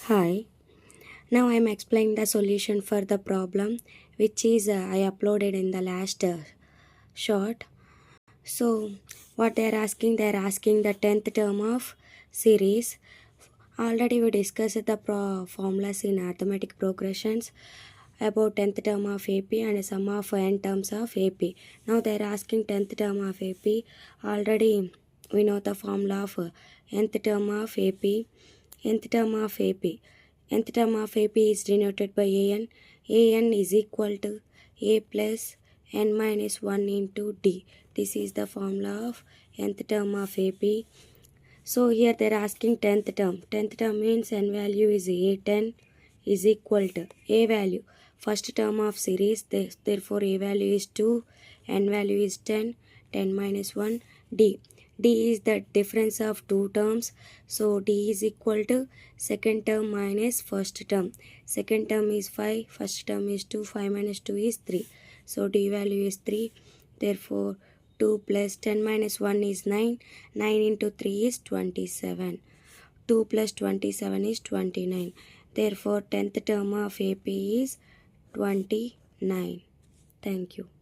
Hi, now I am explaining the solution for the problem which is I uploaded in the last short. So, what they are asking the 10th term of series. Already we discussed the formulas in arithmetic progressions about 10th term of AP and sum of n terms of AP. Now they are asking 10th term of AP. Already we know the formula of nth term of AP. Nth term of AP. Nth term of AP is denoted by an. An is equal to a plus n minus 1 into d. This is the formula of nth term of AP. So here they are asking 10th term. 10th term means n value is a10 is equal to a value. First term of series, therefore a value is 2, n value is 10, 10 minus 1, d. D is the difference of two terms. So D is equal to second term minus first term. Second term is 5, first term is 2, 5 minus 2 is 3. So D value is 3. Therefore 2 plus 10 minus 1 is 9. 9 into 3 is 27. 2 plus 27 is 29. Therefore 10th term of AP is 29. Thank you.